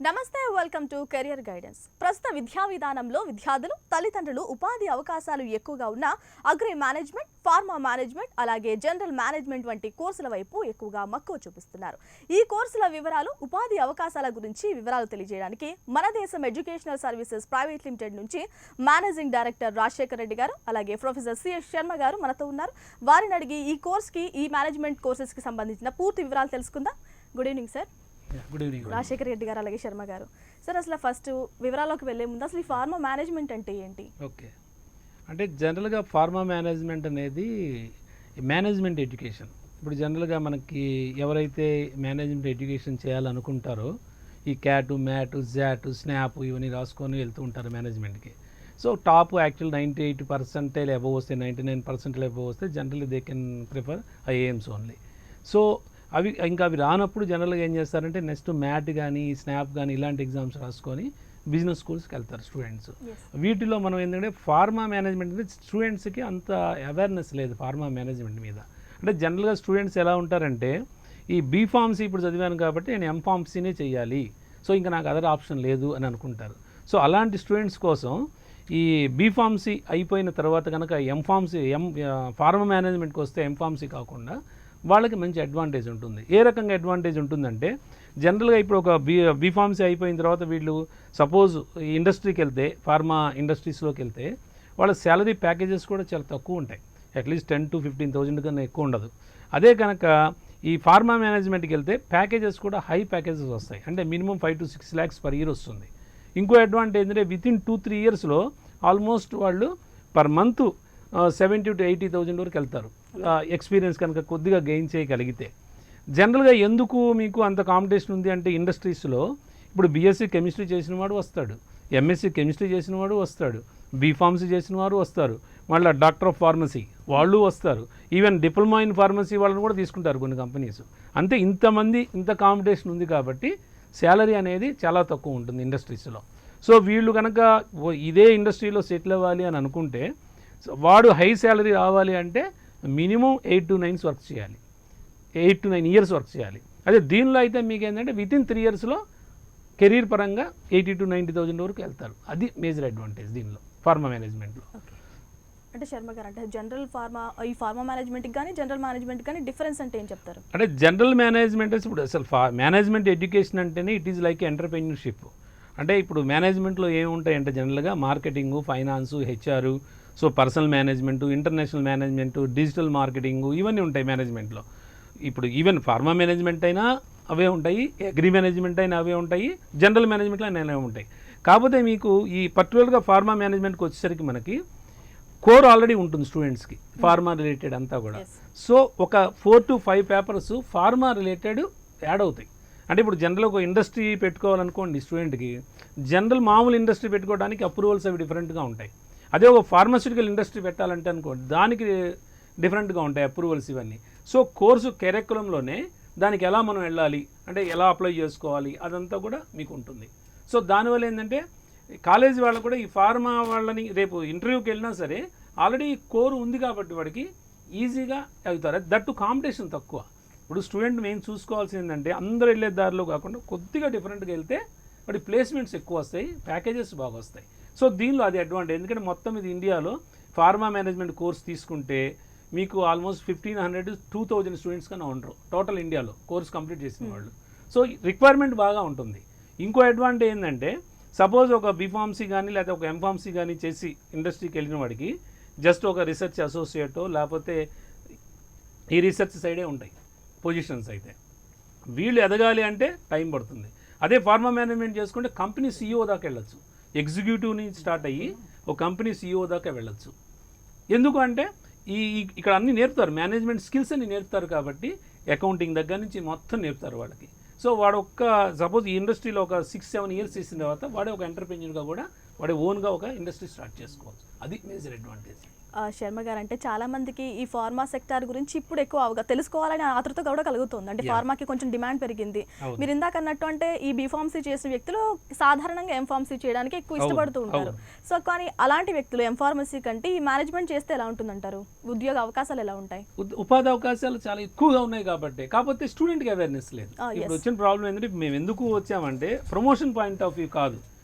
నమస్తే welcome to career guidance. ప్రస్తుత విద్యా విధానంలో విద్యార్థులు తల్లిదండ్రులు ఉపాధి అవకాశాలు ఎక్కువగా ఉన్న అగ్రి మేనేజ్మెంట్, ఫార్మా మేనేజ్మెంట్, అలాగే జనరల్ మేనేజ్మెంట్ వంటి కోర్సుల వైపు ఎక్కువగా మక్కువ చూపిస్తున్నారు. ఈ కోర్సుల వివరాలు, ఉపాధి అవకాశాల గురించి వివరాలు తెలియజేయడానికి మన దేశం ఎడ్యుకేషనల్ సర్వీసెస్ ప్రైవేట్ లిమిటెడ్ నుంచి మేనేజింగ్ డైరెక్టర్ రాజశేఖర్ రెడ్డి గారు, అలాగే ప్రొఫెసర్ సిఎస్ శర్మ గారు మనతో ఉన్నారు. వారిని అడిగి ఈ మేనేజ్మెంట్ కోర్సెస్ కి సంబంధించిన పూర్తి వివరాలు తెలుసుకుందాం. Good evening sir. Good evening Rajasekhar Reddy గారు, అలాగే శర్మ గారు. సార్, అసలు ఫస్ట్ వివరాల్లోకి వెళ్ళే ముందు అసలు ఈ ఫార్మా మేనేజ్మెంట్ అంటే ఏంటి? ఓకే, అంటే జనరల్గా ఫార్మా మేనేజ్మెంట్ అనేది మేనేజ్మెంట్ ఎడ్యుకేషన్. ఇప్పుడు జనరల్గా మనకి ఎవరైతే మేనేజ్మెంట్ ఎడ్యుకేషన్ చేయాలనుకుంటారో ఈ క్యాట్, మ్యాట్, జాట్, స్నాప్ ఇవన్నీ రాసుకొని వెళ్తూ ఉంటారు మేనేజ్మెంట్కి. సో టాప్ యాక్చువల్ 98% అబవ్ వస్తే, 99% అబవ్ వస్తే generally they can prefer ఐఏఎమ్స్ only. So అవి రానప్పుడు జనరల్గా ఏం చేస్తారంటే నెక్స్ట్ మ్యాట్ కానీ, స్నాప్ కానీ ఇలాంటి ఎగ్జామ్స్ రాసుకొని బిజినెస్ స్కూల్స్కి వెళ్తారు స్టూడెంట్స్. వీటిలో మనం ఏంటంటే ఫార్మా మేనేజ్మెంట్ మీద స్టూడెంట్స్కి అంత అవేర్నెస్ లేదు ఫార్మా మేనేజ్మెంట్ మీద. అంటే జనరల్గా స్టూడెంట్స్ ఎలా ఉంటారంటే ఈ బీఫార్మసీ ఇప్పుడు చదివాను కాబట్టి నేను ఎంఫార్మసీనే చేయాలి, సో ఇంకా నాకు అదర్ ఆప్షన్ లేదు అని అనుకుంటారు. సో అలాంటి స్టూడెంట్స్ కోసం ఈ బీఫార్మసీ అయిపోయిన తర్వాత కనుక ఫార్మా మేనేజ్మెంట్కి వస్తే ఎంఫార్మసీ కాకుండా వాళ్ళకి మంచి అడ్వాంటేజ్ ఉంటుంది. ఏ రకంగా అడ్వాంటేజ్ ఉంటుందంటే జనరల్గా ఇప్పుడు ఒక బీఫార్మసీ అయిపోయిన తర్వాత వీళ్ళు సపోజ్ ఇండస్ట్రీకి వెళ్తే, ఫార్మా ఇండస్ట్రీస్లోకి వెళ్తే వాళ్ళ శాలరీ ప్యాకేజెస్ కూడా చాలా తక్కువ ఉంటాయి. అట్లీస్ట్ 10,000 to 15,000 కన్నా ఎక్కువ ఉండదు. అదే కనుక ఈ ఫార్మా మేనేజ్మెంట్కి వెళ్తే ప్యాకేజెస్ కూడా హై ప్యాకేజెస్ వస్తాయి. అంటే minimum 5 to 6 lakhs per year వస్తుంది. ఇంకో అడ్వాంటేజ్ అంటే వితిన్ 2-3 yearsలో ఆల్మోస్ట్ వాళ్ళు పర్ మంత్ 70,000 to 80,000 వరకు వెళ్తారు, ఎక్స్పీరియన్స్ కనుక కొద్దిగా గెయిన్ చేయగలిగితే. జనరల్గా ఎందుకు మీకు అంత కాంపిటీషన్ ఉంది అంటే ఇండస్ట్రీస్లో ఇప్పుడు బీఎస్సీ కెమిస్ట్రీ చేసిన వాడు వస్తాడు, ఎంఎస్సీ కెమిస్ట్రీ చేసిన వాడు వస్తాడు, బీఫార్మసీ చేసిన వారు వస్తారు, మళ్ళీ డాక్టర్ ఆఫ్ ఫార్మసీ వాళ్ళు వస్తారు, ఈవెన్ డిప్లొమా ఇన్ ఫార్మసీ వాళ్ళని కూడా తీసుకుంటారు కొన్ని కంపెనీస్. అంతే ఇంత కాంపిటీషన్ ఉంది కాబట్టి శాలరీ అనేది చాలా తక్కువ ఉంటుంది ఇండస్ట్రీస్లో. సో వీళ్ళు కనుక ఇదే ఇండస్ట్రీలో సెటిల్ అవ్వాలి అని అనుకుంటే వాడు హై శాలరీ రావాలి అంటే మినిమం 8 to 9 వర్క్ చేయాలి, 8 to 9 years వర్క్ చేయాలి. అదే దీనిలో అయితే మీకు ఏంటంటే వితిన్ 3 yearsలో కెరీర్ పరంగా 80,000 to 90,000 వరకు వెళ్తారు. అది మేజర్ అడ్వాంటేజ్ దీనిలో ఫార్మా మేనేజ్మెంట్లో. అంటే శర్మ గారు, అంటే ఈ ఫార్మా మేనేజ్మెంట్కి కానీ జనరల్ మేనేజ్మెంట్ కానీ డిఫరెన్స్ అంటే ఏం చెప్తారు? అంటే జనరల్ మేనేజ్మెంట్ ఇప్పుడు అసలు మేనేజ్మెంట్ ఎడ్యుకేషన్ అంటేనే ఇట్ ఈజ్ లైక్ ఎంటర్‌ప్రెన్యూర్‌షిప్. అంటే ఇప్పుడు మేనేజ్మెంట్లో ఏముంటాయంటే జనరల్గా marketing, finance, HR, so personal management, international management, digital marketing ఇవన్నీ ఉంటాయి మేనేజ్మెంట్లో. ఇప్పుడు ఈవెన్ ఫార్మా మేనేజ్మెంట్ అయినా అవే ఉంటాయి, అగ్రి మేనేజ్మెంట్ అయినా అవే ఉంటాయి, జనరల్ మేనేజ్మెంట్లో అయినా అవే ఉంటాయి. కాకపోతే మీకు ఈ పర్టికులర్గా ఫార్మా మేనేజ్మెంట్కి వచ్చేసరికి మనకి కోర్ ఆల్రెడీ ఉంటుంది స్టూడెంట్స్కి ఫార్మా రిలేటెడ్ అంతా కూడా. సో ఒక 4 to 5 papers pharma related add అవుతాయి. అంటే ఇప్పుడు జనరల్ ఒక ఇండస్ట్రీ పెట్టుకోవాలనుకోండి స్టూడెంట్కి, జనరల్ మామూలు ఇండస్ట్రీ పెట్టుకోవడానికి అప్రూవల్స్ అవి డిఫరెంట్గా ఉంటాయి. అదే ఒక ఫార్మాస్యూటికల్ ఇండస్ట్రీ పెట్టాలంటే అనుకోండి దానికి డిఫరెంట్గా ఉంటాయి అప్రూవల్స్ ఇవన్నీ. సో కోర్సు కెరికులంలోనే దానికి ఎలా మనం వెళ్ళాలి అంటే ఎలా అప్లై చేసుకోవాలి అదంతా కూడా మీకు ఉంటుంది. సో దానివల్ల ఏంటంటే కాలేజీ వాళ్ళు కూడా ఈ ఫార్మా వాళ్ళని రేపు ఇంటర్వ్యూకి వెళ్ళినా సరే ఆల్రెడీ కోర్ ఉంది కాబట్టి వాడికి ఈజీగా అవుతారు. దట్టు కాంపిటీషన్ తక్కువ. ఇప్పుడు స్టూడెంట్ మెయిన్ చూసుకోవాల్సింది ఏంటంటే అందరూ వెళ్ళే దారిలో కాకుండా కొద్దిగా డిఫరెంట్గా వెళ్తే వాడి ప్లేస్మెంట్స్ ఎక్కువ వస్తాయి, ప్యాకేజెస్ బాగా వస్తాయి. సో దీనిలో అది అడ్వాంటేజ్. ఎందుకంటే మొత్తం ఇది ఇండియాలో ఫార్మా మేనేజ్మెంట్ కోర్స్ తీసుకుంటే మీకు ఆల్మోస్ట్ 1,500 to 2,000 స్టూడెంట్స్ కన్నా ఉండరు టోటల్ ఇండియాలో కోర్స్ కంప్లీట్ చేసిన వాళ్ళు. సో రిక్వైర్మెంట్ బాగా ఉంటుంది. ఇంకో అడ్వాంటేజ్ ఏంటంటే సపోజ్ ఒక బీఫార్మసీ కానీ లేకపోతే ఒక ఎంఫార్మసీ కానీ చేసి ఇండస్ట్రీకి వెళ్ళిన వాడికి జస్ట్ ఒక రీసెర్చ్ అసోసియేటో లేకపోతే ఈ రీసెర్చ్ సైడే ఉంటాయి పొజిషన్స్. అయితే వీళ్ళు ఎదగాలి అంటే టైం పడుతుంది. అదే ఫార్మా మేనేజ్మెంట్ చేసుకుంటే కంపెనీ CEO దాకా వెళ్ళచ్చు, ఎగ్జిక్యూటివ్ నుంచి స్టార్ట్ అయ్యి ఒక కంపెనీ CEO దాకా వెళ్ళచ్చు. ఎందుకు అంటే ఇక్కడ అన్నీ నేర్పుతారు, మేనేజ్మెంట్ స్కిల్స్ అన్ని నేర్పుతారు కాబట్టి అకౌంటింగ్ దగ్గర నుంచి మొత్తం నేర్పుతారు వాళ్ళకి. సో వాడు సపోజ్ ఈ ఇండస్ట్రీలో ఒక 6-7 years చేసిన తర్వాత వాడే ఒక ఎంటర్‌ప్రెన్యూర్గా కూడా వాడే ఓన్గా ఒక ఇండస్ట్రీ స్టార్ట్ చేసుకోవచ్చు. అది మేజర్ అడ్వాంటేజ్. శర్మ గారు, అంటే చాలా మందికి ఈ ఫార్మా సెక్టార్ గురించి ఇప్పుడు ఎక్కువ తెలుసుకోవాలని ఆతృత కూడా కలుగుతుంది. అంటే ఫార్మాకి కొంచెం డిమాండ్ పెరిగింది. మీరు ఇందాక అన్నట్టు అంటే ఈ బీఫార్మసీ చేసిన వ్యక్తులు సాధారణంగా ఎంఫార్మసీ చేయడానికి ఎక్కువ ఇష్టపడుతూ ఉంటారు. సో కానీ అలాంటి వ్యక్తులు ఎంఫార్మసీ కంటే ఈ మేనేజ్మెంట్ చేస్తే ఎలా ఉంటుందంటారు? ఉద్యోగ అవకాశాలు ఎలా ఉంటాయి? ఉపాధి అవకాశాలు చాలా ఎక్కువగా ఉన్నాయి కాబట్టి, కాకపోతే స్టూడెంట్కి అవేర్నెస్ లేదు. ఇప్పుడు వచ్చిన ప్రాబ్లం ఏంటంటే మేము ఎందుకు వచ్చామంటే ప్రమోషన్ పాయింట్ ఆఫ్ వ్యూ కాదు,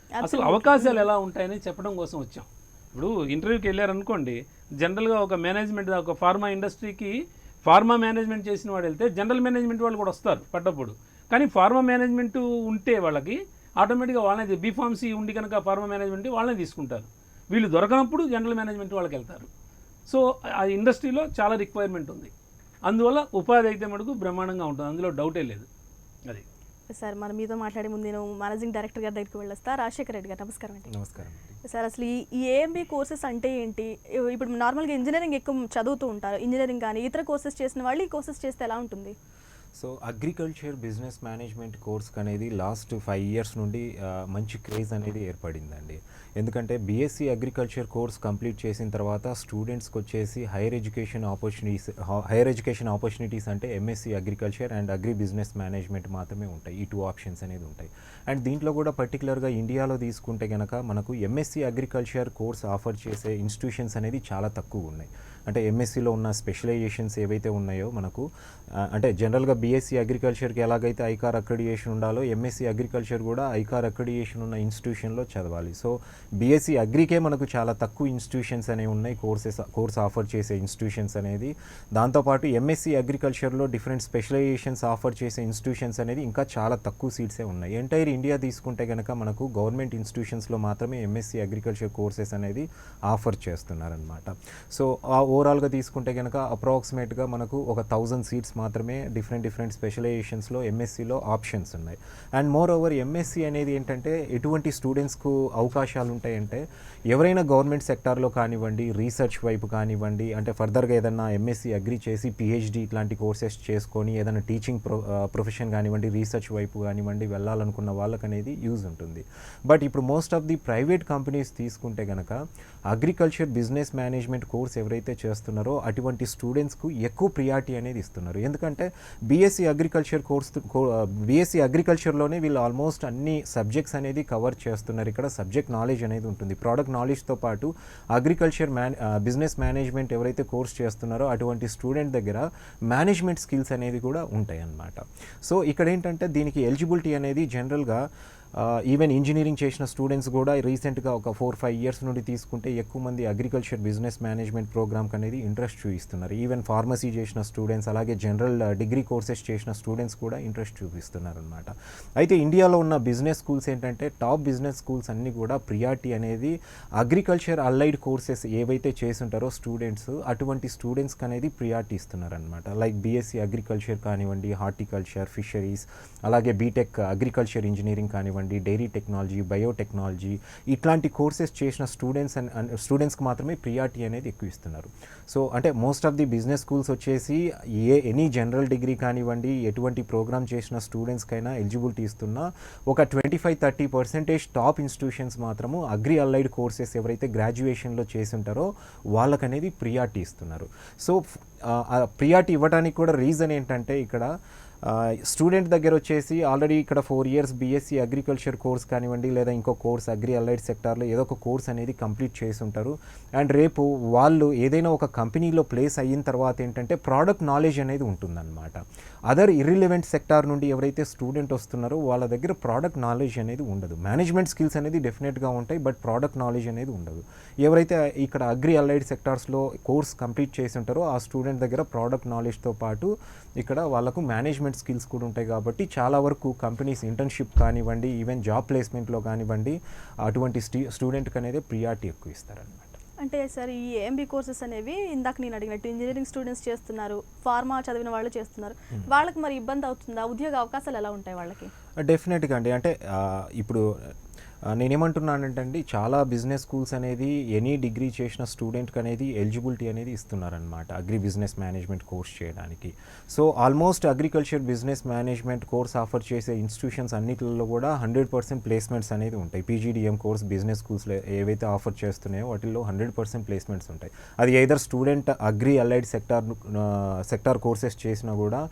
అసలు అవకాశాలు ఎలా ఉంటాయని చెప్పడం కోసం వచ్చాం. ఇప్పుడు ఇంటర్వ్యూకి వెళ్ళారనుకోండి, జనరల్గా ఒక మేనేజ్మెంట్, ఒక ఫార్మా ఇండస్ట్రీకి ఫార్మా మేనేజ్మెంట్ చేసిన వాడు వెళ్తే జనరల్ మేనేజ్మెంట్ వాళ్ళు కూడా వస్తారు పడ్డప్పుడు. కానీ ఫార్మా మేనేజ్మెంట్ ఉంటే వాళ్ళకి ఆటోమేటిక్గా వాళ్ళని బీఫార్మసీ ఉండి కనుక ఫార్మా మేనేజ్మెంట్ వాళ్ళని తీసుకుంటారు. వీళ్ళు దొరకనప్పుడు జనరల్ మేనేజ్మెంట్ వాళ్ళకి వెళ్తారు. సో ఆ ఇండస్ట్రీలో చాలా రిక్వైర్మెంట్ ఉంది. అందువల్ల ఉపాధి అయితే మటుకు బ్రహ్మాండంగా ఉంటుంది, అందులో డౌటే లేదు. అది సార్, మన మీతో మాట్లాడే ముందు నేను మేనేజింగ్ డైరెక్టర్ గారి దగ్గరికి వెళ్ళొస్తా. రాజశేఖర్ రెడ్డి గారు, నమస్కారం అండి. నమస్కారం సార్, అసలు ఈ ఏఎంబీ కోర్సెస్ అంటే ఏంటి? ఇప్పుడు నార్మల్గా ఇంజనీరింగ్ ఎక్కువ చదువుతూ ఉంటారు. ఇంజనీరింగ్ కానీ ఇతర కోర్సెస్ చేసిన వాళ్ళు ఈ కోర్సెస్ చేస్తే ఎలా ఉంటుంది? So agriculture business management course అనేది లాస్ట్ 5 ఇయర్స్ నుండి మంచి క్రేజ్ అనేది ఏర్పడిందండి. ఎందుకంటే బీఎస్సీ అగ్రికల్చర్ కోర్స్ కంప్లీట్ చేసిన తర్వాత స్టూడెంట్స్కి వచ్చేసి హైయర్ ఎడ్యుకేషన్ ఆపర్చునిటీస్ అంటే MSc agriculture and agri business management మాత్రమే ఉంటాయి. ఈ 2 ఆప్షన్స్ అనేది ఉంటాయి. అండ్ దీంట్లో కూడా పర్టికులర్గా ఇండియాలో తీసుకుంటే కనుక మనకు ఎంఎస్సీ అగ్రికల్చర్ కోర్స్ ఆఫర్ చేసే ఇన్స్టిట్యూషన్స్ అనేది చాలా తక్కువ ఉన్నాయి. అంటే ఎంఎస్సీలో ఉన్న స్పెషలైజేషన్స్ ఏవైతే ఉన్నాయో మనకు అంటే జనరల్గా బీఎస్సీ అగ్రికల్చర్కి ఎలాగైతే ఐకార్ అక్రిడియేషన్ ఉండాలో ఎంఎస్సీ అగ్రికల్చర్ కూడా ఐకార్ అక్రిడియేషన్ ఉన్న ఇన్స్టిట్యూషన్లో చదవాలి. సో బీఎస్సీ అగ్రికే మనకు చాలా తక్కువ ఇన్స్టిట్యూషన్స్ అనేవి ఉన్నాయి, కోర్స్ ఆఫర్ చేసే ఇన్స్టిట్యూషన్స్ అనేది. దాంతోపాటు ఎంఎస్సీ అగ్రికల్చర్లో డిఫరెంట్ స్పెషలైజేషన్స్ ఆఫర్ చేసే ఇన్స్టిట్యూషన్స్ అనేది ఇంకా చాలా తక్కువ సీట్సే ఉన్నాయి. ఎంటైర్ ఇండియా తీసుకుంటే కనుక మనకు గవర్నమెంట్ ఇన్స్టిట్యూషన్స్లో మాత్రమే ఎంఎస్సీ అగ్రికల్చర్ కోర్సెస్ అనేది ఆఫర్ చేస్తున్నారనమాట. సో ఓవరాల్గా తీసుకుంటే కనుక అప్రాక్సిమేట్గా మనకు ఒక 1000 సీట్స్ మాత్రమే డిఫరెంట్ స్పెషలైజేషన్స్లో ఎంఎస్సీలో ఆప్షన్స్ ఉన్నాయి. అండ్ మోర్ ఓవర్ ఎంఎస్సీ అనేది ఏంటంటే ఎటువంటి స్టూడెంట్స్కు అవకాశాలు ఉంటాయంటే ఎవరైనా గవర్నమెంట్ సెక్టార్లో కానివ్వండి, రీసెర్చ్ వైపు కానివ్వండి, అంటే ఫర్దర్గా ఏదైనా ఎంఎస్సీ అగ్రి చేసి పిహెచ్డి ఇట్లాంటి కోర్సెస్ చేసుకొని ఏదైనా టీచింగ్ ప్రొఫెషన్ కానివ్వండి, రీసెర్చ్ వైపు కానివ్వండి వెళ్ళాలనుకున్న వాళ్ళకి అనేది యూజ్ ఉంటుంది. బట్ ఇప్పుడు most of the private companies తీసుకుంటే కనుక అగ్రికల్చర్ బిజినెస్ మేనేజ్మెంట్ కోర్స్ ఎవరైతే చేస్తున్నారో అటువంటి స్టూడెంట్స్కు ఎక్కువ ప్రియారిటీ అనేది ఇస్తున్నారు. ఎందుకంటే బీఎస్సీ అగ్రికల్చర్లోనే వీళ్ళు ఆల్మోస్ట్ అన్ని సబ్జెక్ట్స్ అనేది కవర్ చేస్తున్నారు. ఇక్కడ సబ్జెక్ట్ నాలెడ్జ్ అనేది ఉంటుంది. ప్రోడక్ట్ నాలెడ్జ్తో పాటు అగ్రికల్చర్ బిజినెస్ మేనేజ్మెంట్ ఎవరైతే కోర్స్ చేస్తున్నారో అటువంటి స్టూడెంట్ దగ్గర మేనేజ్మెంట్ స్కిల్స్ అనేది కూడా ఉంటాయి అన్నమాట. సో ఇక్కడ ఏంటంటే దీనికి ఎలిజిబిలిటీ అనేది జనరల్గా ఈవెన్ ఇంజనీరింగ్ చేసిన స్టూడెంట్స్ కూడా రీసెంట్గా ఒక 4-5 ఇయర్స్ నుండి తీసుకుంటే ఎక్కువ మంది అగ్రికల్చర్ బిజినెస్ మేనేజ్మెంట్ ప్రోగ్రామ్కి అనేది ఇంట్రెస్ట్ చూపిస్తున్నారు. ఈవెన్ ఫార్మసీ చేసిన స్టూడెంట్స్ అలాగే జనరల్ డిగ్రీ కోర్సెస్ చేసిన స్టూడెంట్స్ కూడా ఇంట్రెస్ట్ చూపిస్తున్నారు అనమాట. అయితే ఇండియాలో ఉన్న బిజినెస్ స్కూల్స్ ఏంటంటే టాప్ బిజినెస్ స్కూల్స్ అన్నీ కూడా ప్రియారిటీ అనేది అగ్రికల్చర్ అలైడ్ కోర్సెస్ ఏవైతే చేసుంటారో స్టూడెంట్స్ అటువంటి స్టూడెంట్స్కి అనేది ప్రియారిటీ ఇస్తున్నారు అనమాట. లైక్ బీఎస్సీ అగ్రికల్చర్ కానివ్వండి, హార్టికల్చర్, ఫిషరీస్, అలాగే బీటెక్ అగ్రికల్చర్ ఇంజనీరింగ్ కానివ్వండి, డైరీ టెక్నాలజీ, బయోటెక్నాలజీ ఇట్లాంటి కోర్సెస్ చేసిన స్టూడెంట్స్కి మాత్రమే ప్రియారిటీ అనేది ఎక్కువ ఇస్తున్నారు. సో అంటే most of the business schools వచ్చేసి ఎనీ జనరల్ డిగ్రీ కానివ్వండి ఎటువంటి ప్రోగ్రామ్ చేసిన స్టూడెంట్స్కైనా ఎలిజిబిలిటీ ఇస్తున్నా ఒక 25-30% టాప్ ఇన్స్టిట్యూషన్స్ మాత్రము అగ్రి అలైడ్ కోర్సెస్ ఎవరైతే గ్రాడ్యుయేషన్లో చేసి ఉంటారో వాళ్ళకనేది ప్రియారిటీ ఇస్తున్నారు. సో ప్రియారిటీ ఇవ్వడానికి కూడా రీజన్ ఏంటంటే ఇక్కడ స్టూడెంట్ దగ్గర వచ్చేసి ఆల్రెడీ ఇక్కడ 4 ఇయర్స్ బీఎస్సీ అగ్రికల్చర్ కోర్స్ కానివ్వండి లేదా ఇంకో కోర్స్ అగ్రి అలైడ్ సెక్టార్లో ఏదో ఒక కోర్స్ అనేది కంప్లీట్ చేసి ఉంటారు. అండ్ రేపు వాళ్ళు ఏదైనా ఒక కంపెనీలో ప్లేస్ అయిన తర్వాత ఏంటంటే ప్రోడక్ట్ నాలెడ్జ్ అనేది ఉంటుందన్నమాట. అదర్ ఇర్రిలెవెంట్ సెక్టార్ నుండి ఎవరైతే స్టూడెంట్ వస్తున్నారో వాళ్ళ దగ్గర ప్రోడక్ట్ నాలెడ్జ్ అనేది ఉండదు. మేనేజ్మెంట్ స్కిల్స్ అనేది డెఫినెట్గా ఉంటాయి, బట్ ప్రోడక్ట్ నాలెడ్జ్ అనేది ఉండదు. ఎవరైతే ఇక్కడ అగ్రి అలైడ్ సెక్టార్స్లో కోర్స్ కంప్లీట్ చేసి ఉంటారో ఆ స్టూడెంట్ దగ్గర ప్రోడక్ట్ నాలెడ్జ్తో పాటు ఇక్కడ వాళ్ళకు మేనేజ్మెంట్ స్కిల్స్ కూడా ఉంటాయి. కాబట్టి చాలా వరకు కంపెనీస్ ఇంటర్న్షిప్ కానివ్వండి, ఈవెన్ జాబ్ ప్లేస్మెంట్లో కానివ్వండి అటువంటి స్టూడెంట్కి అనేది ప్రియారిటీ ఎక్కువ ఇస్తారన్నమాట. అంటే సార్ ఈ ఏఎంబీ కోర్సెస్ అనేవి ఇందాక నేను అడిగినట్టు ఇంజనీరింగ్ స్టూడెంట్స్ చేస్తున్నారు, ఫార్మా చదివిన వాళ్ళు చేస్తున్నారు, వాళ్ళకి మరి ఇబ్బంది అవుతుందా? ఉద్యోగ అవకాశాలు ఎలా ఉంటాయి వాళ్ళకి? డెఫినెట్గా అండి. అంటే ఇప్పుడు నేనేమంటున్నానంటే అండి, చాలా బిజినెస్ స్కూల్స్ అనేది ఎనీ డిగ్రీ చేసిన స్టూడెంట్కి అనేది ఎలిజిబిలిటీ అనేది ఇస్తున్నారనమాట అగ్రి బిజినెస్ మేనేజ్మెంట్ కోర్స్ చేయడానికి. So almost agriculture business management course offer చేసే ఇన్స్టిట్యూషన్స్ అన్నిటిలో కూడా 100% ప్లేస్మెంట్స్ అనేది ఉంటాయి. పీజీడిఎం కోర్స్ బిజినెస్ స్కూల్స్లో ఏవైతే ఆఫర్ చేస్తున్నాయో వాటిల్లో 100% ప్లేస్మెంట్స్ ఉంటాయి. అది either student agri allied sector courses చేసినా కూడా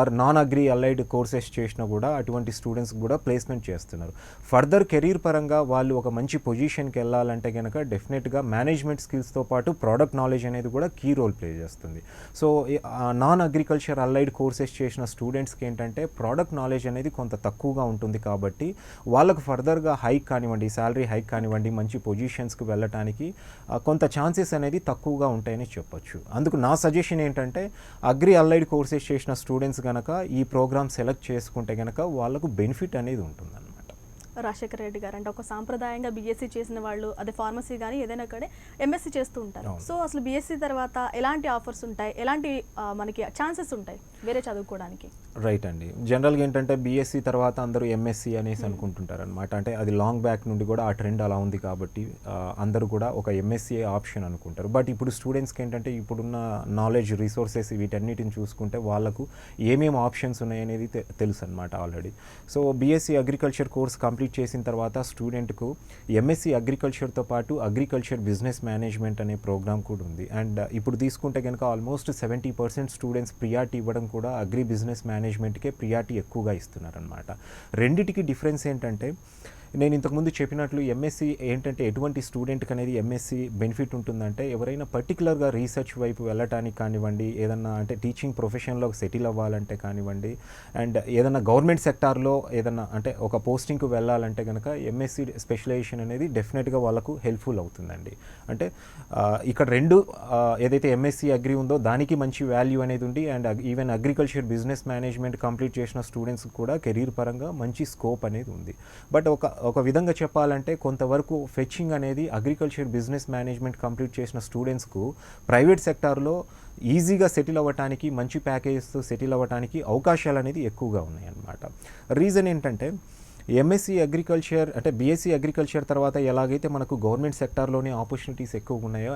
or non agri allied courses చేసినా కూడా అటువంటి స్టూడెంట్స్ కూడా ప్లేస్మెంట్ చేస్తున్నారు. ఫర్దర్ కెరీర్ పరంగా వాళ్ళు ఒక మంచి పొజిషన్కి వెళ్ళాలంటే కనుక డెఫినెట్గా మేనేజ్మెంట్ స్కిల్స్తో పాటు ప్రోడక్ట్ నాలెడ్జ్ అనేది కూడా కీ రోల్ ప్లే చేస్తుంది. So non agriculture allied courses చేసిన స్టూడెంట్స్కి ఏంటంటే ప్రోడక్ట్ నాలెడ్జ్ అనేది కొంత తక్కువగా ఉంటుంది కాబట్టి వాళ్ళకు ఫర్దర్గా హైక్ కానివ్వండి, శాలరీ హైక్ కానివ్వండి, మంచి పొజిషన్స్కి వెళ్ళటానికి కొంత ఛాన్సెస్ అనేది తక్కువగా ఉంటాయని చెప్పొచ్చు. అందుకు నా సజెషన్ ఏంటంటే అగ్రి అలైడ్ కోర్సెస్ చేసిన స్టూడెంట్స్ కనుక ఈ ప్రోగ్రామ్ సెలెక్ట్ చేసుకుంటే కనుక వాళ్ళకు బెనిఫిట్ అనేది ఉంటుందన్నమాట. రాజశేఖర రెడ్డి గారు అంటే ఒక సాంప్రదాయంగా బీఎస్సీ చేసిన వాళ్ళు అదే ఫార్మసీ కానీ ఏదైనా కానీ ఎంఎస్సీ చేస్తూ ఉంటారు. సో అసలు బీఎస్సీ తర్వాత ఎలాంటి ఆఫర్స్ ఉంటాయి, ఎలాంటి మనకి ఛాన్సెస్ ఉంటాయి వేరే చదువుకోవడానికి? రైట్ అండి. జనరల్గా ఏంటంటే బీఎస్సీ తర్వాత అందరూ ఎంఎస్సీ అనేసి అనుకుంటుంటారు అనమాట. అంటే అది లాంగ్ బ్యాక్ నుండి కూడా ఆ ట్రెండ్ అలా ఉంది కాబట్టి అందరూ కూడా ఒక ఎంఎస్సీ ఆప్షన్ అనుకుంటారు. బట్ ఇప్పుడు స్టూడెంట్స్కి ఏంటంటే ఇప్పుడున్న నాలెడ్జ్ రిసోర్సెస్ వీటన్నిటిని చూసుకుంటే వాళ్ళకు ఏమేమి ఆప్షన్స్ ఉన్నాయనేది తెలుసు అనమాట already. So BSc agriculture course complete చేసిన తర్వాత స్టూడెంట్కు ఎంఎస్సీ అగ్రికల్చర్తో పాటు అగ్రికల్చర్ బిజినెస్ మేనేజ్మెంట్ అనే ప్రోగ్రామ్ కూడా ఉంది. అండ్ ఇప్పుడు తీసుకుంటే కనుక ఆల్మోస్ట్ 70% స్టూడెంట్స్ ప్రియారిటీ ఇవ్వడం కూడా అగ్రి బిజినెస్ మేనేజ్మెంట్కే ప్రియారిటీ ఎక్కువగా ఇస్తున్నారనమాట. రెండిటికి డిఫరెన్స్ ఏంటంటే నేను ఇంతకుముందు చెప్పినట్లు ఎంఎస్సీ ఏంటంటే ఎటువంటి స్టూడెంట్కి అనేది ఎంఎస్సీ బెనిఫిట్ ఉంటుందంటే ఎవరైనా పర్టికులర్గా రీసెర్చ్ వైపు వెళ్ళటానికి కానివ్వండి, ఏదన్నా అంటే టీచింగ్ ప్రొఫెషన్లో సెటిల్ అవ్వాలంటే కానివ్వండి, అండ్ ఏదన్నా గవర్నమెంట్ సెక్టార్లో ఏదన్నా అంటే ఒక పోస్టింగ్కి వెళ్ళాలంటే కనుక ఎంఎస్సీ స్పెషలైజేషన్ అనేది డెఫినెట్గా వాళ్ళకు హెల్ప్ఫుల్ అవుతుందండి. అంటే ఇక్కడ రెండు ఏదైతే ఎంఎస్సీ అగ్రి ఉందో దానికి మంచి వాల్యూ అనేది ఉంది. And even agriculture business management complete చేసిన స్టూడెంట్స్ కూడా కెరీర్ పరంగా మంచి స్కోప్ అనేది ఉంది. బట్ ఒక విధంగా చెప్పాలంటే కొంతవరకు ఫెచ్చింగ్ అనేది అగ్రికల్చర్ బిజినెస్ మేనేజ్మెంట్ కంప్లీట్ చేసిన స్టూడెంట్స్కు ప్రైవేట్ సెక్టార్లో ఈజీగా సెటిల్ అవ్వటానికి, మంచి ప్యాకేజెస్తో సెటిల్ అవ్వటానికి అవకాశాలు అనేది ఎక్కువగా ఉన్నాయన్నమాట. రీజన్ ఏంటంటే ఎంఎస్సీ అగ్రికల్చర్ అంటే బీఎస్సీ అగ్రికల్చర్ తర్వాత ఎలాగైతే మనకు గవర్నమెంట్ సెక్టార్లోనే ఆపర్చునిటీస్ ఎక్కువగా ఉన్నాయో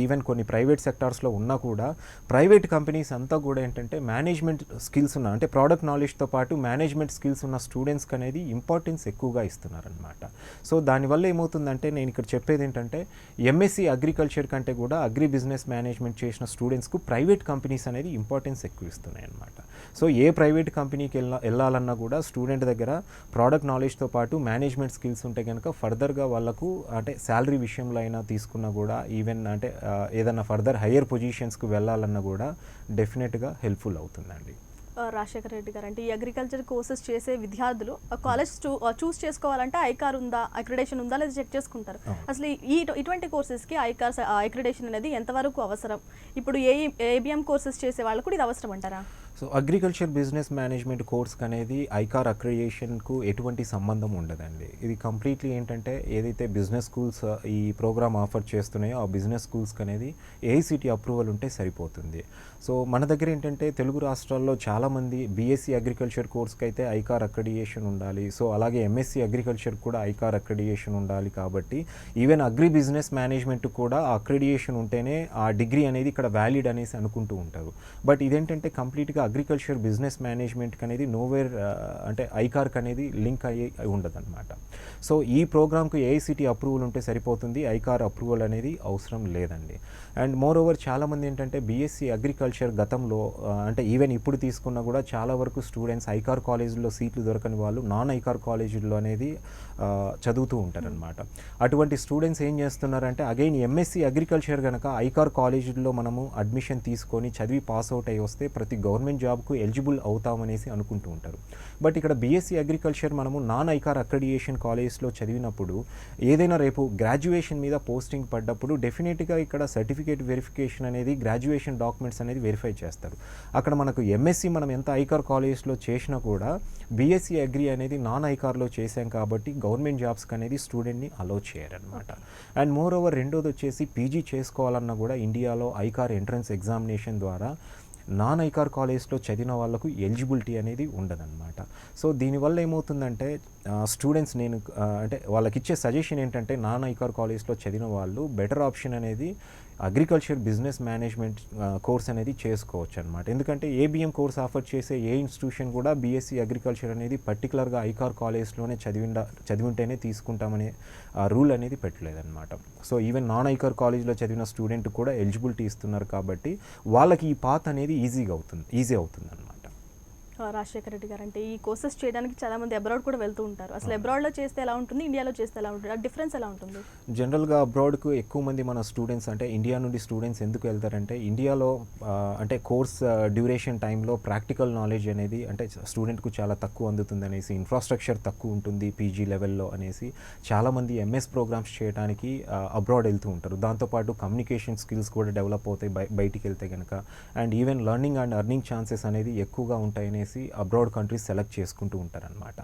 ఈవెన్ కొన్ని ప్రైవేట్ సెక్టార్స్లో ఉన్నా కూడా ప్రైవేట్ కంపెనీస్ అంతా కూడా ఏంటంటే మేనేజ్మెంట్ స్కిల్స్ ఉన్న అంటే ప్రోడక్ట్ నాలెడ్జ్తో పాటు మేనేజ్మెంట్ స్కిల్స్ ఉన్న స్టూడెంట్స్కి అనేది ఇంపార్టెన్స్ ఎక్కువగా ఇస్తున్నారనమాట. సో దానివల్ల ఏమవుతుందంటే నేను ఇక్కడ చెప్పేది ఏంటంటే ఎంఎస్సీ అగ్రికల్చర్ కంటే కూడా అగ్రి బిజినెస్ మేనేజ్మెంట్ చేసిన స్టూడెంట్స్కు ప్రైవేట్ కంపెనీస్ అనేది ఇంపార్టెన్స్ ఎక్కువ ఇస్తున్నాయి అనమాట. సో ఏ ప్రైవేట్ కంపెనీకి వెళ్ళాలన్నా కూడా స్టూడెంట్ దగ్గర ప్రోడక్ట్ నాలెడ్జ్తో పాటు మేనేజ్మెంట్ స్కిల్స్ ఉంటే కనుక ఫర్దర్గా వాళ్ళకు అంటే శాలరీ విషయంలో అయినా తీసుకున్నా కూడా ఈవెన్ అంటే ఏదైనా ఫర్దర్ హయ్యర్ పొజిషన్స్కి వెళ్ళాలన్నా కూడా డెఫినెట్గా హెల్ప్ఫుల్ అవుతుందండి. రాజశేఖర రెడ్డి గారు అంటే ఈ అగ్రికల్చర్ కోర్సెస్ చేసే విద్యార్థులు కాలేజ్ చూస్ చేసుకోవాలంటే ఐకార్ ఉందా, అక్రిడేషన్ ఉందా లేదా చెక్ చేసుకుంటారు. అసలు ఇటువంటి కోర్సెస్కి ఐకార్ అక్రిడేషన్ అనేది ఎంతవరకు అవసరం? ఇప్పుడు ఏబిఎం కోర్సెస్ చేసే వాళ్ళు కూడా ఇది అవసరం అంటారా? సో అగ్రికల్చర్ బిజినెస్ మేనేజ్మెంట్ కోర్స్కి అనేది ఐకార్ అక్రిడియేషన్కు ఎటువంటి సంబంధం ఉండదండి. ఇది కంప్లీట్లీ ఏంటంటే ఏదైతే బిజినెస్ స్కూల్స్ ఈ ప్రోగ్రామ్ ఆఫర్ చేస్తున్నాయో ఆ బిజినెస్ స్కూల్స్కి అనేది ఏఐసిటి అప్రూవల్ ఉంటే సరిపోతుంది. సో మన దగ్గర ఏంటంటే తెలుగు రాష్ట్రాల్లో చాలామంది బీఎస్సీ అగ్రికల్చర్ కోర్స్కి అయితే ఐకార్ అక్రిడియేషన్ ఉండాలి. సో అలాగే ఎంఎస్సీ అగ్రికల్చర్ కూడా ఐకార్ అక్రిడియేషన్ ఉండాలి. కాబట్టి ఈవెన్ అగ్రి బిజినెస్ మేనేజ్మెంట్ కూడా ఆ అక్రిడియేషన్ ఉంటేనే ఆ డిగ్రీ అనేది ఇక్కడ వ్యాలిడ్ అనేసి అనుకుంటూ ఉంటారు. బట్ ఇదేంటంటే కంప్లీట్గా అగ్రికల్చర్ బిజినెస్ మేనేజ్మెంట్కి అనేది నోవేర్ అంటే ఐకార్కి అనేది లింక్ అయ్యి ఉండదన్నమాట. సో ఈ ప్రోగ్రామ్కు ఏఐసిటి అప్రూవల్ ఉంటే సరిపోతుంది, ఐకార్ అప్రూవల్ అనేది అవసరం లేదండి. అండ్ మోర్ ఓవర్ చాలామంది ఏంటంటే బీఎస్సీ అగ్రికల్చర్ గతంలో అంటే ఈవెన్ ఇప్పుడు తీసుకున్నా కూడా చాలా వరకు స్టూడెంట్స్ ఐకార్ కాలేజీలో సీట్లు దొరకని వాళ్ళు నాన్ ఐకార్ కాలేజీల్లో అనేది చదువుతూ ఉంటారనమాట. అటువంటి స్టూడెంట్స్ ఏం చేస్తున్నారంటే అగైన్ ఎంఎస్సీ అగ్రికల్చర్ కనుక ఐకార్ కాలేజీల్లో మనము అడ్మిషన్ తీసుకొని చదివి పాస్ అవుట్ అయ్యి వస్తే ప్రతి గవర్నమెంట్ జాబ్కు ఎలిజిబుల్ అవుతామనేసి అనుకుంటూ ఉంటారు. బట్ ఇక్కడ బీఎస్సీ అగ్రికల్చర్ మనము నాన్ ఐకార్ అక్రిడియేషన్ కాలేజ్లో చదివినప్పుడు ఏదైనా రేపు గ్రాడ్యుయేషన్ మీద పోస్టింగ్ పడ్డప్పుడు డెఫినెట్గా ఇక్కడ సర్టిఫికేట్ వెరిఫికేషన్ అనేది గ్రాడ్యుయేషన్ డాక్యుమెంట్స్ అనేది వెరిఫై చేస్తారు. అక్కడ మనకు ఎంఎస్సీ మనం ఎంత ఐకార్ కాలేజ్లో చేసినా కూడా బీఎస్సీ అగ్రి అనేది నాన్ ఐకార్లో చేసాం కాబట్టి గవర్నమెంట్ జాబ్స్కి అనేది స్టూడెంట్ని అలో చేయరనమాట. అండ్ మోర్ ఓవర్ రెండోది వచ్చేసి పీజీ చేసుకోవాలన్నా కూడా ఇండియాలో ఐకార్ ఎంట్రన్స్ ఎగ్జామినేషన్ ద్వారా నాన్ ఐకార్ కాలేజ్లో చదివిన వాళ్ళకు ఎలిజిబిలిటీ అనేది ఉండదన్నమాట. సో దీనివల్ల ఏమవుతుందంటే స్టూడెంట్స్ నేను అంటే వాళ్ళకి ఇచ్చే సజెషన్ ఏంటంటే నాన్ ఐకార్ కాలేజ్లో చదివిన వాళ్ళు బెటర్ ఆప్షన్ అనేది అగ్రికల్చర్ బిజినెస్ మేనేజ్మెంట్ కోర్స్ అనేది చేసుకోవచ్చు అనమాట. ఎందుకంటే ఏబిఎం కోర్స్ ఆఫర్ చేసే ఏ ఇన్స్టిట్యూషన్ కూడా బీఎస్సీ అగ్రికల్చర్ అనేది పర్టికులర్గా ఐకార్ కాలేజ్లోనే చదివింటేనే తీసుకుంటామనే రూల్ అనేది పెట్టలేదన్నమాట. సో ఈవెన్ నాన్ ఐకార్ కాలేజ్లో చదివిన స్టూడెంట్ కూడా ఎలిజిబిలిటీ ఇస్తున్నారు కాబట్టి వాళ్ళకి ఈ పాత్ అనేది ఈజీ అవుతుంది అనమాట. రాజశేఖర రెడ్డి గారు, అంటే ఈ కోర్సెస్ చేయడానికి చాలా మంది అబ్రాడ్ కూడా వెళ్తూ ఉంటారు. అసలు అబ్రాడ్లో చేస్తే ఎలా ఉంటుంది, ఇండియాలో చేస్తే ఎలా ఉంటుంది, ఆ డిఫరెన్స్ ఎలా ఉంటుంది? జనరల్గా అబ్రాడ్కు ఎక్కువ మంది మన స్టూడెంట్స్ అంటే ఇండియా నుండి స్టూడెంట్స్ ఎందుకు వెళ్తారంటే ఇండియాలో అంటే కోర్స్ డ్యూరేషన్ టైంలో ప్రాక్టికల్ నాలెడ్జ్ అనేది అంటే స్టూడెంట్కు చాలా తక్కువ అందుతుంది అనేసి, ఇన్ఫ్రాస్ట్రక్చర్ తక్కువ ఉంటుంది పీజీ లెవెల్లో అనేసి చాలామంది ఎంఎస్ ప్రోగ్రామ్స్ చేయడానికి అబ్రాడ్ వెళ్తూ ఉంటారు. దాంతోపాటు కమ్యూనికేషన్ స్కిల్స్ కూడా డెవలప్ అవుతాయి బయటికి వెళ్తే కనుక. And even learning and earning chances అనేది ఎక్కువగా ఉంటాయనేసి అబ్రాడ్ కంట్రీస్ సెలెక్ట్ చేసుకుంటూ ఉంటారనమాట.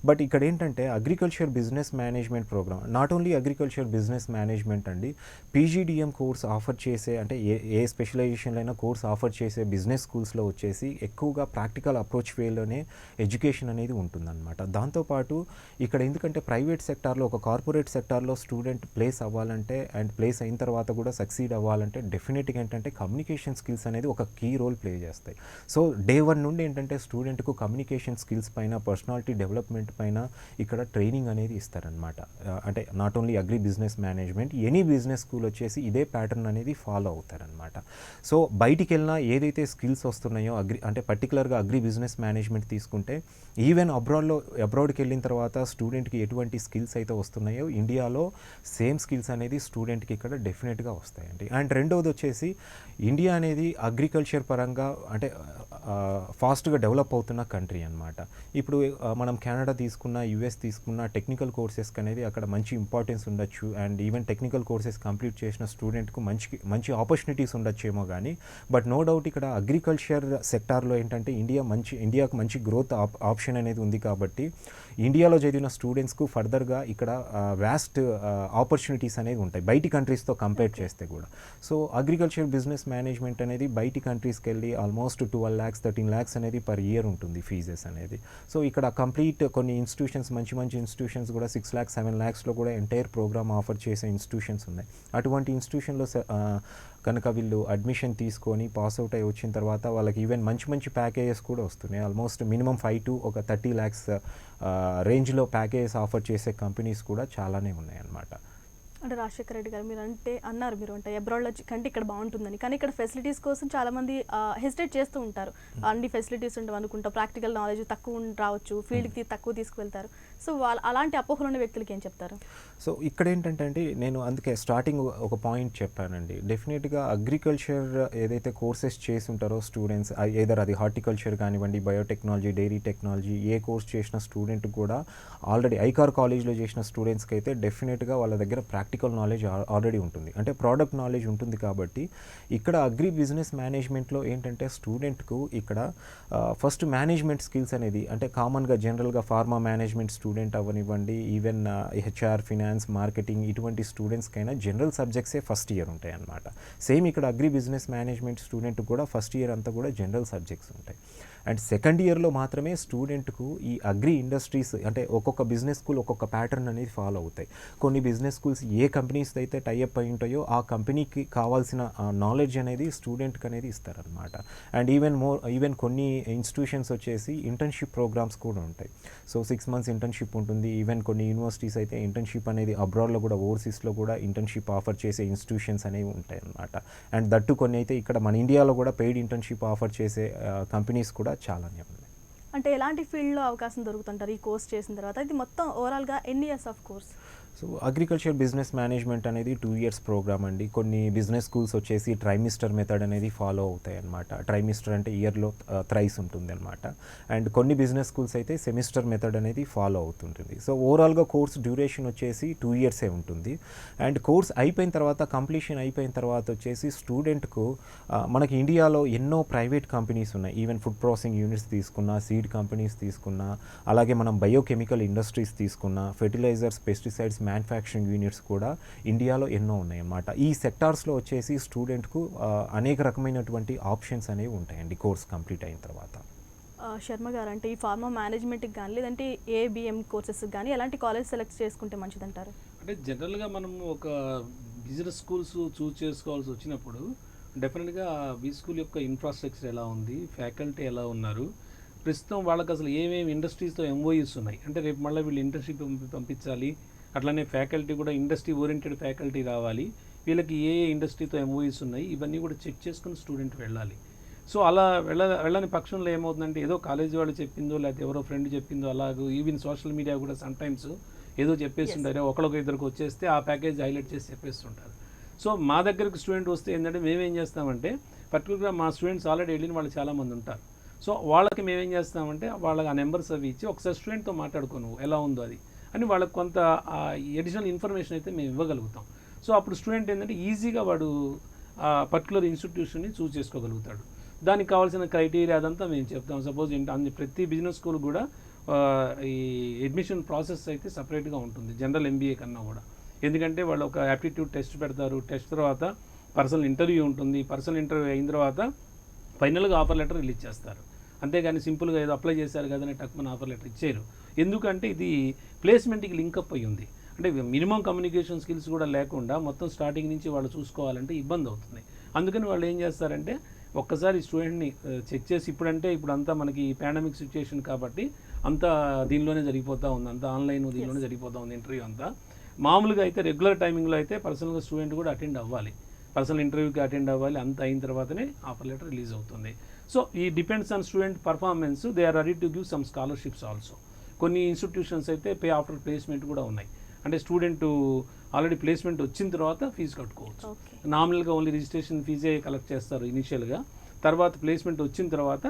బట్ ఇక్కడ ఏంటంటే agriculture business management programme, not only agriculture business management అండి, పీజీడిఎం కోర్స్ ఆఫర్ చేసే అంటే ఏ స్పెషలైజేషన్లో అయినా కోర్స్ ఆఫర్ చేసే బిజినెస్ స్కూల్స్లో వచ్చేసి ఎక్కువగా ప్రాక్టికల్ అప్రోచ్ వేలోనే ఎడ్యుకేషన్ అనేది ఉంటుందన్నమాట. దాంతోపాటు ఇక్కడ ఎందుకంటే ప్రైవేట్ సెక్టార్లో ఒక కార్పొరేట్ సెక్టార్లో స్టూడెంట్ ప్లేస్ అవ్వాలంటే అండ్ ప్లేస్ అయిన తర్వాత కూడా సక్సీడ్ అవ్వాలంటే డెఫినెట్గా ఏంటంటే కమ్యూనికేషన్ స్కిల్స్ అనేది ఒక కీ రోల్ ప్లే చేస్తాయి. సో డే వన్ నుండి ఏంటంటే స్టూడెంట్కు కమ్యూనికేషన్ స్కిల్స్ పైన, పర్సనాలిటీ డెవలప్మెంట్ పైన ఇక్కడ ట్రైనింగ్ అనేది ఇస్తారనమాట. అంటే not only agri business management, any business school వచ్చేసి ఇదే ప్యాటర్న్ అనేది ఫాలో అవుతారనమాట. సో బయటికి వెళ్ళినా ఏదైతే స్కిల్స్ వస్తున్నాయో అంటే పర్టికులర్గా అగ్రి బిజినెస్ మేనేజ్మెంట్ తీసుకుంటే ఈవెన్ అబ్రాడ్కి వెళ్ళిన తర్వాత స్టూడెంట్కి ఎటువంటి స్కిల్స్ అయితే వస్తున్నాయో ఇండియాలో సేమ్ స్కిల్స్ అనేది స్టూడెంట్కి ఇక్కడ డెఫినెట్గా వస్తాయండి. అండ్ రెండవది వచ్చేసి ఇండియా అనేది అగ్రికల్చర్ పరంగా అంటే ఫాస్ట్గా డెవలప్ అవుతున్న కంట్రీ అనమాట. ఇప్పుడు మనం కెనడా తీసుకున్న, యూఎస్ తీసుకున్న టెక్నికల్ కోర్సెస్కి అనేది అక్కడ మంచి ఇంపార్టెన్స్ ఉండొచ్చు. And even technical courses complete చేసిన స్టూడెంట్కు మంచి ఆపర్చునిటీస్ ఉండొచ్చేమో కానీ, బట్ నో డౌట్ ఇక్కడ అగ్రికల్చర్ సెక్టార్లో ఏంటంటే ఇండియాకు మంచి గ్రోత్ ఆప్షన్ అనేది ఉంది కాబట్టి ఇండియాలో చదివిన స్టూడెంట్స్కు ఫర్దర్గా ఇక్కడ వ్యాస్ట్ ఆపర్చునిటీస్ అనేవి ఉంటాయి బయటి కంట్రీస్తో కంపేర్ చేస్తే కూడా. సో అగ్రికల్చర్ బిజినెస్ మేనేజ్మెంట్ అనేది బయటి కంట్రీస్కి వెళ్ళి ఆల్మోస్ట్ 12 lakhs 13 lakhs అనేది పర్ ఇయర్ ఉంటుంది ఫీజెస్ అనేది. సో ఇక్కడ కంప్లీట్ కొన్ని ఇన్స్టిట్యూషన్స్ మంచి ఇన్స్టిట్యూషన్స్ కూడా 6 lakhs 7 lakhsలో కూడా ఎంటైర్ ప్రోగ్రామ్ ఆఫర్ చేసే ఇన్స్టిట్యూషన్స్ ఉన్నాయి. అటువంటి ఇన్స్టిట్యూషన్లో కనుక వీళ్ళు అడ్మిషన్ తీసుకొని పాస్ అవుట్ అయ్యి వచ్చిన తర్వాత వాళ్ళకి ఈవెన్ మంచి ప్యాకేజెస్ కూడా వస్తున్నాయి. ఆల్మోస్ట్ మినిమం 5 to 30 lakhs రేంజ్లో ప్యాకేజెస్ ఆఫర్ చేసే కంపెనీస్ కూడా చాలానే ఉన్నాయన్నమాట. అంటే రాజశేఖర రెడ్డి గారు, మీరు అంటే అబ్రాడ్లో కంటే ఇక్కడ బాగుంటుందని, కానీ ఇక్కడ ఫెసిలిటీస్ కోసం చాలామంది హెసిటేట్ చేస్తూ ఉంటారు. అన్ని ఫెసిలిటీస్ ఉండవు అనుకుంటా, ప్రాక్టికల్ నాలెడ్జ్ తక్కువ రావచ్చు, ఫీల్డ్కి తక్కువ తీసుకువెళ్తారు. సో అలాంటి అపోహలు ఉన్న వ్యక్తులకి ఏం చెప్తారు? సో ఇక్కడ ఏంటంటే అండి, నేను అందుకే స్టార్టింగ్ ఒక పాయింట్ చెప్పానండి. డెఫినెట్గా అగ్రికల్చర్ ఏదైతే కోర్సెస్ చేసి ఉంటారో స్టూడెంట్స్, ఏదర్ అది హార్టికల్చర్ కానివ్వండి, బయోటెక్నాలజీ, డైరీ టెక్నాలజీ, ఏ కోర్స్ చేసిన స్టూడెంట్ కూడా ఆల్రెడీ ఐకార్ కాలేజ్లో చేసిన స్టూడెంట్స్కి అయితే డెఫినెట్గా వాళ్ళ దగ్గర ప్రాక్టికల్ నాలెడ్జ్ ఆల్రెడీ ఉంటుంది, అంటే ప్రోడక్ట్ నాలెడ్జ్ ఉంటుంది. కాబట్టి ఇక్కడ అగ్రి బిజినెస్ మేనేజ్మెంట్లో ఏంటంటే స్టూడెంట్కు ఇక్కడ ఫస్ట్ మేనేజ్మెంట్ స్కిల్స్ అనేది అంటే కామన్గా జనరల్గా ఫార్మా మేనేజ్మెంట్ స్టూడెంట్ అవ్వనివ్వండి, ఈవెన్ హెచ్ఆర్, ఫినాన్స్, మార్కెటింగ్ ఇటువంటి స్టూడెంట్స్కైనా జనరల్ సబ్జెక్ట్సే ఫస్ట్ ఇయర్ ఉంటాయి అన్నమాట. సేమ్ ఇక్కడ అగ్రి బిజినెస్ మేనేజ్మెంట్ స్టూడెంట్ కూడా ఫస్ట్ ఇయర్ అంతా కూడా జనరల్ సబ్జెక్ట్స్ ఉంటాయి. అండ్ సెకండ్ ఇయర్లో మాత్రమే స్టూడెంట్కు ఈ అగ్రి ఇండస్ట్రీస్ అంటే ఒక్కొక్క బిజినెస్ స్కూల్ ఒక్కొక్క ప్యాటర్న్ అనేది ఫాలో అవుతాయి. కొన్ని బిజినెస్ స్కూల్స్ ఏ కంపెనీస్ అయితే టైఅప్ అయి ఉంటాయో ఆ కంపెనీకి కావాల్సిన నాలెడ్జ్ అనేది స్టూడెంట్కి అనేది ఇస్తారనమాట. అండ్ ఈవెన్ కొన్ని ఇన్స్టిట్యూషన్స్ వచ్చేసి ఇంటర్న్షిప్ ప్రోగ్రామ్స్ కూడా ఉంటాయి. సో 6 months ఇంటర్న్షిప్ ఉంటుంది. ఈవెన్ కొన్ని యూనివర్సిటీస్ అయితే ఇంటర్న్షిప్ అనేది అబ్రాడ్లో కూడా, ఓవర్సీస్లో కూడా ఇంటర్న్షిప్ ఆఫర్ చేసే ఇన్స్టిట్యూషన్స్ అనేవి ఉంటాయి అన్నమాట. అండ్ దట్టు కొన్ని అయితే ఇక్కడ మన ఇండియాలో కూడా పెయిడ్ ఇంటర్న్షిప్ ఆఫర్ చేసే కంపెనీస్ కూడా చాలానే ఉన్నాయి. అంటే ఎలాంటి ఫీల్డ్లో అవకాశం దొరుకుతుంటారు ఈ కోర్స్ చేసిన తర్వాత? ఇది మొత్తం ఓవరాల్గా ఎన్ని years of course? So agriculture business management అనేది 2 years ప్రోగ్రామ్ అండి. కొన్ని బిజినెస్ స్కూల్స్ వచ్చేసి ట్రైమిస్టర్ మెథడ్ అనేది ఫాలో అవుతాయి అన్నమాట. ట్రైమిస్టర్ అంటే ఇయర్లో థ్రైస్ ఉంటుంది అనమాట. అండ్ కొన్ని బిజినెస్ స్కూల్స్ అయితే సెమిస్టర్ మెథడ్ అనేది ఫాలో అవుతుంటుంది. సో ఓవరాల్గా కోర్స్ డ్యూరేషన్ వచ్చేసి 2 years ఉంటుంది. అండ్ కోర్స్ అయిపోయిన తర్వాత, కంప్లీషన్ అయిపోయిన తర్వాత వచ్చేసి స్టూడెంట్కు మనకి ఇండియాలో ఎన్నో ప్రైవేట్ కంపెనీస్ ఉన్నాయి. ఈవెన్ ఫుడ్ ప్రాసెసింగ్ యూనిట్స్ తీసుకున్నా, సీడ్ కంపెనీస్ తీసుకున్నా, అలాగే మనం బయోకెమికల్ ఇండస్ట్రీస్ తీసుకున్నా, ఫెర్టిలైజర్స్, పెస్టిసైడ్స్ మ్యానుఫ్యాక్చరింగ్ యూనిట్స్ కూడా ఇండియాలో ఎన్నో ఉన్నాయన్నమాట. ఈ సెక్టార్స్లో వచ్చేసి స్టూడెంట్కు అనేక రకమైనటువంటి ఆప్షన్స్ అనేవి ఉంటాయండి కోర్స్ కంప్లీట్ అయిన తర్వాత. శర్మ గారు, అంటే ఈ ఫార్మా మేనేజ్మెంట్కి కానీ లేదంటే ఏబిఎం కోర్సెస్కి కానీ ఎలాంటి కాలేజ్ సెలెక్ట్ చేసుకుంటే మంచిదంటారు? అంటే జనరల్గా మనం ఒక బిజినెస్ స్కూల్స్ చూస్ చేసుకోవాల్సి వచ్చినప్పుడు డెఫినెట్గా బీ స్కూల్ యొక్క ఇన్ఫ్రాస్ట్రక్చర్ ఎలా ఉంది, ఫ్యాకల్టీ ఎలా ఉన్నారు, ప్రస్తుతం వాళ్ళకి అసలు ఏమేమి ఇండస్ట్రీస్తో ఎంఓయూస్ ఉన్నాయి, అంటే రేపు మళ్ళీ వీళ్ళు ఇంటర్న్షిప్ పంపించాలి, అట్లానే ఫ్యాకల్టీ కూడా ఇండస్ట్రీ ఓరియంటెడ్ ఫ్యాకల్టీ రావాలి, వీళ్ళకి ఏ ఇండస్ట్రీతో ఎంఓయూస్ ఉన్నాయి, ఇవన్నీ కూడా చెక్ చేసుకుని స్టూడెంట్ వెళ్ళాలి. సో అలా వెళ్ళని పక్షంలో ఏమవుతుందంటే ఏదో కాలేజీ వాళ్ళు చెప్పిందో లేకపోతే ఎవరో ఫ్రెండ్ చెప్పిందో అలాగూ ఈవెన్ సోషల్ మీడియా కూడా సమ్టైమ్స్ ఏదో చెప్పేస్తుంటారు, ఒకరికి ఇద్దరికి వచ్చేస్తే ఆ ప్యాకేజ్ హైలైట్ చేసి చెప్పేస్తుంటారు. సో మా దగ్గరికి స్టూడెంట్ వస్తే ఏంటంటే మేమేం చేస్తామంటే పర్టికులర్గా మా స్టూడెంట్స్ ఆల్రెడీ వెళ్ళిన వాళ్ళు చాలామంది ఉంటారు. సో వాళ్ళకి మేమేం చేస్తామంటే వాళ్ళకి ఆ నెంబర్స్ అవి ఇచ్చి ఒకసారి స్టూడెంట్తో మాట్లాడుకోను ఎలా ఉందో అది అని వాళ్ళకి కొంత అడిషనల్ ఇన్ఫర్మేషన్ అయితే మేము ఇవ్వగలుగుతాం. సో అప్పుడు స్టూడెంట్ ఏంటంటే ఈజీగా వాడు ఆ పర్టికులర్ ఇన్స్టిట్యూషన్ని చూస్ చేసుకోగలుగుతాడు. దానికి కావాల్సిన క్రైటీరియా అదంతా మేము చెప్తాం. సపోజ్ అన్ని ప్రతి బిజినెస్ స్కూల్ కూడా ఈ అడ్మిషన్ ప్రాసెస్ అయితే సపరేట్గా ఉంటుంది జనరల్ ఎంబీఏ కన్నా కూడా. ఎందుకంటే వాళ్ళు ఒక యాప్టిట్యూడ్ టెస్ట్ పెడతారు, టెస్ట్ తర్వాత పర్సనల్ ఇంటర్వ్యూ ఉంటుంది, పర్సనల్ ఇంటర్వ్యూ అయిన తర్వాత ఫైనల్గా ఆఫర్ లెటర్ రిలీజ్ చేస్తారు. అంతేగాని సింపుల్గా ఏదో అప్లై చేశారు కదని టక్మన్ ఆఫర్ లెటర్ ఇచ్చారు. ఎందుకంటే ఇది ప్లేస్మెంట్కి లింకప్ అయ్యి ఉంది. అంటే మినిమం కమ్యూనికేషన్ స్కిల్స్ కూడా లేకుండా మొత్తం స్టార్టింగ్ నుంచి వాళ్ళు చూసుకోవాలంటే ఇబ్బంది అవుతుంది. అందుకని వాళ్ళు ఏం చేస్తారంటే ఒక్కసారి స్టూడెంట్ని చెక్ చేసి, ఇప్పుడు అంతా మనకి పాండమిక్ సిచ్యుయేషన్ కాబట్టి అంతా దీనిలోనే జరిగిపోతూ ఉంది, అంతా ఆన్లైన్ దీనిలోనే జరిగిపోతూ ఉంది ఇంటర్వ్యూ అంతా. మామూలుగా అయితే రెగ్యులర్ టైమింగ్లో అయితే పర్సనల్గా స్టూడెంట్ కూడా అటెండ్ అవ్వాలి, పర్సనల్ ఇంటర్వ్యూకి అటెండ్ అవ్వాలి, అంత అయిన తర్వాతనే ఆఫర్ లెటర్ రిలీజ్ అవుతుంది. సో ఈ depends on student performance. They are ready to give some scholarships also. కొన్ని ఇన్స్టిట్యూషన్స్ అయితే పే ఆఫ్టర్ ప్లేస్మెంట్ కూడా ఉన్నాయి. అంటే స్టూడెంట్ ఆల్రెడీ ప్లేస్మెంట్ వచ్చిన తర్వాత ఫీజు కట్టుకోవచ్చు. నామినల్గా ఓన్లీ రిజిస్ట్రేషన్ ఫీజే కలెక్ట్ చేస్తారు ఇనిషియల్గా, తర్వాత ప్లేస్మెంట్ వచ్చిన తర్వాత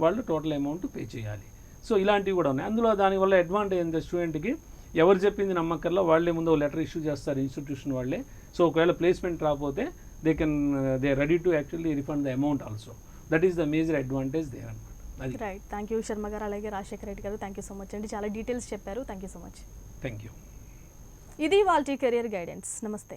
వాళ్ళు టోటల్ అమౌంట్ పే చేయాలి. సో ఇలాంటివి కూడా ఉన్నాయి. అందులో దానివల్ల అడ్వాంటేజ్ ఏంటంటే స్టూడెంట్కి ఎవరు చెప్పింది నమ్మకల్లా వాళ్ళే ముందు లెటర్ ఇష్యూ చేస్తారు ఇన్స్టిట్యూషన్ వాళ్ళే. సో ఒకవేళ ప్లేస్మెంట్ రాకపోతే they ready to actually refund the amount also. That is the major advantage there అనమాట. అది రైట్. థ్యాంక్ యూ శర్మ గారు, అలాగే రాజశేఖర రెడ్డి గారు, థ్యాంక్ యూ సో మచ్ అండి, చాలా డీటెయిల్స్ చెప్పారు. Thank you so much. Thank you. ఇది వాళ్ళ కెరియర్ గైడెన్స్. నమస్తే.